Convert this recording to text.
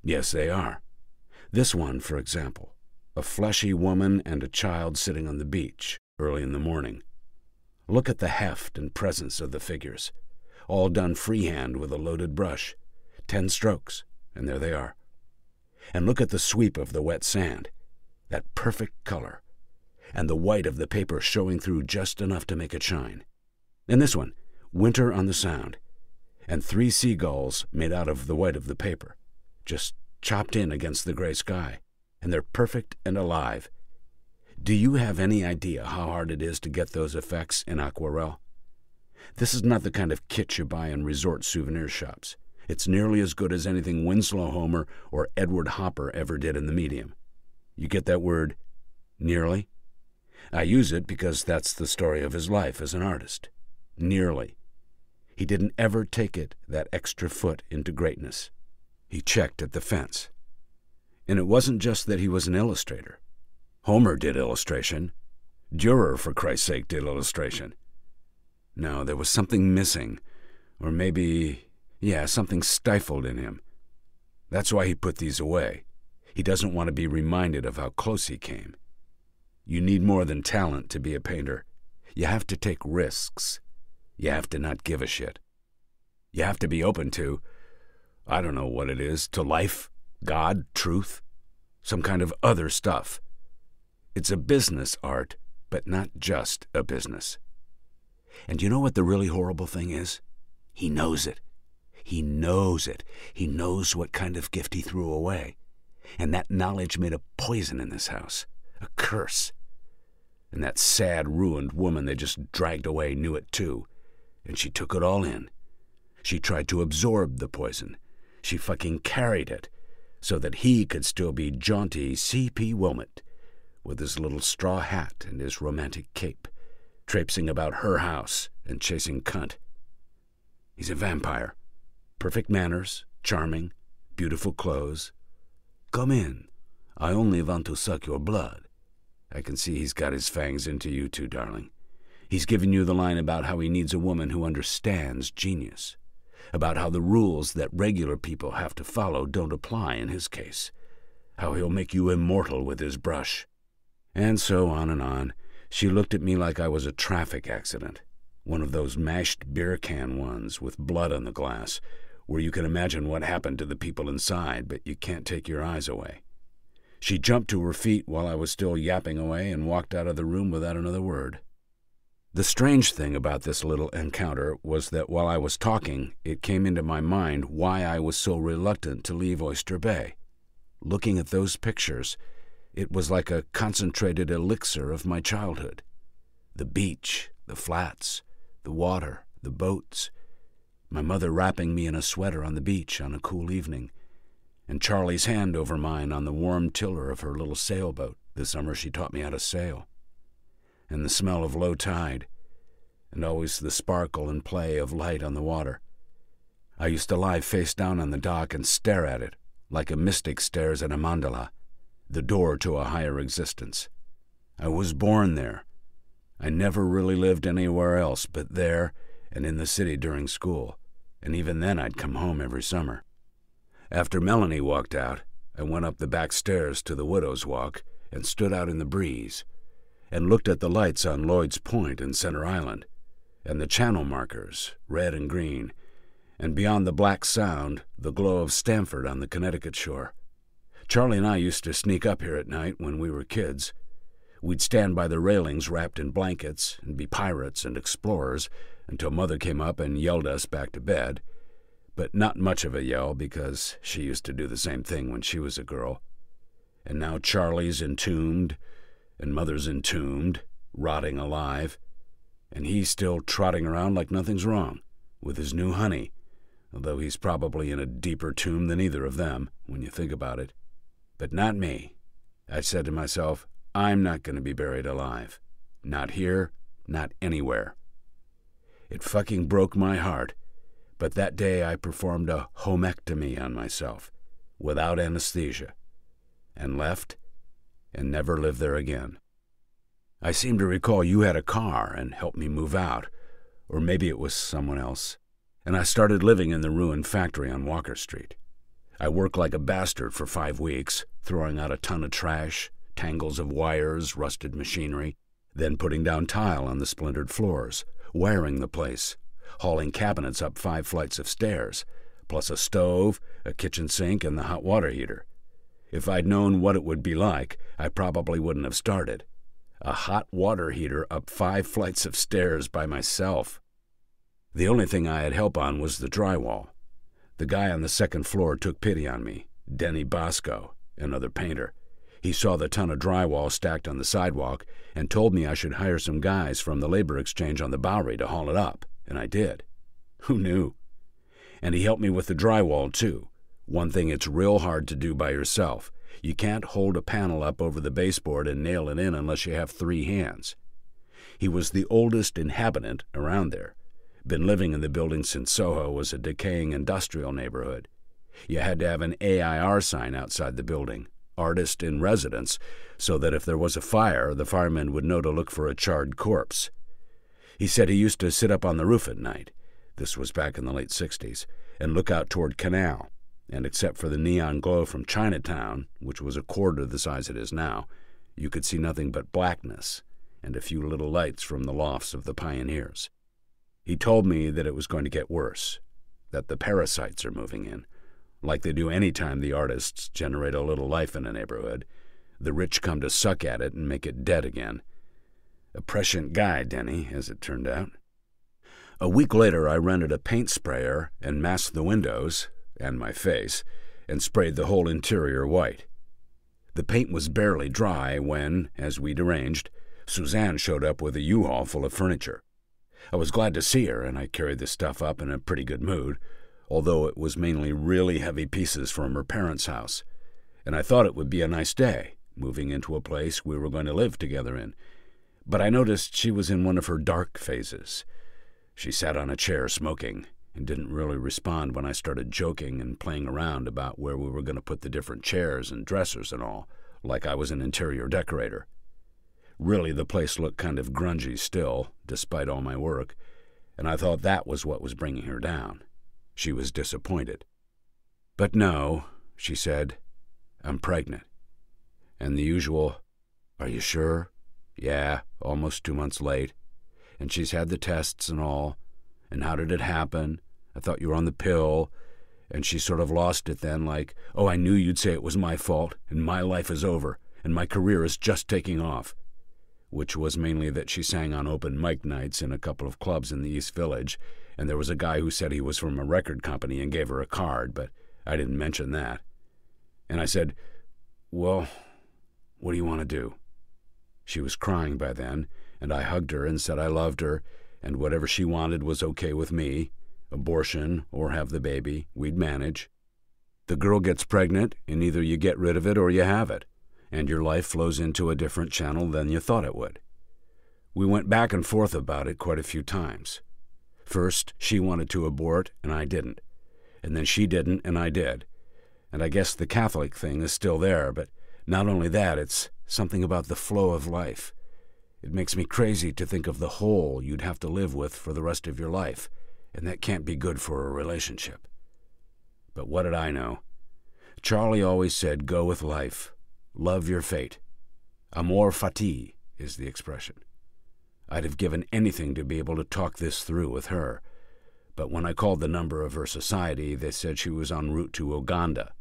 Yes, they are. This one, for example, a fleshy woman and a child sitting on the beach early in the morning. Look at the heft and presence of the figures, all done freehand with a loaded brush. 10 strokes, and there they are. And look at the sweep of the wet sand, that perfect color, and the white of the paper showing through just enough to make it shine. And this one, Winter on the Sound, and 3 seagulls made out of the white of the paper, just chopped in against the gray sky, and they're perfect and alive. Do you have any idea how hard it is to get those effects in aquarelle? This is not the kind of kit you buy in resort souvenir shops. It's nearly as good as anything Winslow Homer or Edward Hopper ever did in the medium. You get that word, nearly? I use it because that's the story of his life as an artist. Nearly. He didn't ever take it that extra foot into greatness. He checked at the fence. And it wasn't just that he was an illustrator. Homer did illustration. Dürer, for Christ's sake, did illustration. No, there was something missing, or maybe, something stifled in him. That's why he put these away. He doesn't want to be reminded of how close he came. You need more than talent to be a painter. You have to take risks. You have to not give a shit. You have to be open to, I don't know what it is, to life, God, truth, some kind of other stuff. It's a business, art, but not just a business. And you know what the really horrible thing is? He knows it. He knows it. He knows what kind of gift he threw away. And that knowledge made a poison in this house, a curse. And that sad, ruined woman they just dragged away knew it too. And she took it all in. She tried to absorb the poison. She fucking carried it so that he could still be jaunty C.P. Wilmot with his little straw hat and his romantic cape, traipsing about her house and chasing cunt. He's a vampire. Perfect manners, charming, beautiful clothes. Come in. I only want to suck your blood. I can see he's got his fangs into you too, darling. He's given you the line about how he needs a woman who understands genius, about how the rules that regular people have to follow don't apply in his case, how he'll make you immortal with his brush. And so on and on. She looked at me like I was a traffic accident, one of those mashed beer can ones with blood on the glass, where you can imagine what happened to the people inside, but you can't take your eyes away. She jumped to her feet while I was still yapping away and walked out of the room without another word. The strange thing about this little encounter was that while I was talking, it came into my mind why I was so reluctant to leave Oyster Bay. Looking at those pictures, it was like a concentrated elixir of my childhood. The beach, the flats, the water, the boats, my mother wrapping me in a sweater on the beach on a cool evening, and Charlie's hand over mine on the warm tiller of her little sailboat the summer she taught me how to sail, and the smell of low tide, and always the sparkle and play of light on the water. I used to lie face down on the dock and stare at it, like a mystic stares at a mandala, the door to a higher existence. I was born there. I never really lived anywhere else but there and in the city during school, and even then I'd come home every summer. After Melanie walked out, I went up the back stairs to the Widow's Walk and stood out in the breeze, and looked at the lights on Lloyd's Point and Center Island, and the channel markers, red and green, and beyond the Black Sound, the glow of Stamford on the Connecticut shore. Charlie and I used to sneak up here at night when we were kids. We'd stand by the railings wrapped in blankets and be pirates and explorers until Mother came up and yelled us back to bed, but not much of a yell because she used to do the same thing when she was a girl. And now Charlie's entombed, and Mother's entombed, rotting alive, and he's still trotting around like nothing's wrong, with his new honey, although he's probably in a deeper tomb than either of them, when you think about it. But not me. I said to myself, I'm not going to be buried alive. Not here, not anywhere. It fucking broke my heart, but that day I performed a homectomy on myself, without anesthesia, and left, and never lived there again. I seem to recall you had a car and helped me move out, or maybe it was someone else, and I started living in the ruined factory on Walker Street. I worked like a bastard for 5 weeks, throwing out a ton of trash, tangles of wires, rusted machinery, then putting down tile on the splintered floors, wiring the place, hauling cabinets up 5 flights of stairs, plus a stove, a kitchen sink, and the hot water heater. If I'd known what it would be like, I probably wouldn't have started. A hot water heater up 5 flights of stairs by myself. The only thing I had help on was the drywall. The guy on the 2nd floor took pity on me, Denny Bosco, another painter. He saw the ton of drywall stacked on the sidewalk and told me I should hire some guys from the labor exchange on the Bowery to haul it up, and I did. Who knew? And he helped me with the drywall, too. One thing it's real hard to do by yourself. You can't hold a panel up over the baseboard and nail it in unless you have 3 hands. He was the oldest inhabitant around there. Been living in the building since Soho was a decaying industrial neighborhood. You had to have an AIR sign outside the building, artist in residence, so that if there was a fire, the firemen would know to look for a charred corpse. He said he used to sit up on the roof at night, this was back in the late 60s, and look out toward Canal, and except for the neon glow from Chinatown, which was a quarter the size it is now, you could see nothing but blackness and a few little lights from the lofts of the pioneers. He told me that it was going to get worse, that the parasites are moving in, like they do any time the artists generate a little life in a neighborhood. The rich come to suck at it and make it dead again. A prescient guy, Denny, as it turned out. A week later, I rented a paint sprayer and masked the windows, and my face, and sprayed the whole interior white. The paint was barely dry when, as we'd arranged, Suzanne showed up with a U-Haul full of furniture. I was glad to see her, and I carried the stuff up in a pretty good mood, although it was mainly really heavy pieces from her parents' house, and I thought it would be a nice day, moving into a place we were going to live together in. But I noticed she was in one of her dark phases. She sat on a chair smoking, and didn't really respond when I started joking and playing around about where we were going to put the different chairs and dressers and all, like I was an interior decorator. Really, the place looked kind of grungy still, despite all my work, and I thought that was what was bringing her down. She was disappointed. "But no," she said, "I'm pregnant." And the usual, "Are you sure?" "Yeah, almost 2 months late. And she's had the tests and all. And how did it happen? I thought you were on the pill." And she sort of lost it then, like, "Oh, I knew you'd say it was my fault, and my life is over, and my career is just taking off." Which was mainly that she sang on open mic nights in a couple of clubs in the East Village, and there was a guy who said he was from a record company and gave her a card, but I didn't mention that. And I said, "Well, what do you want to do?" She was crying by then, and I hugged her and said I loved her, and whatever she wanted was okay with me. Abortion or have the baby, we'd manage. The girl gets pregnant, and either you get rid of it or you have it, and your life flows into a different channel than you thought it would. We went back and forth about it quite a few times. First, she wanted to abort, and I didn't. And then she didn't, and I did. And I guess the Catholic thing is still there, but not only that, it's something about the flow of life. It makes me crazy to think of the hole you'd have to live with for the rest of your life, and that can't be good for a relationship. But what did I know? Charlie always said, go with life. Love your fate. Amor fati is the expression. I'd have given anything to be able to talk this through with her, but when I called the number of her society, they said she was en route to Uganda,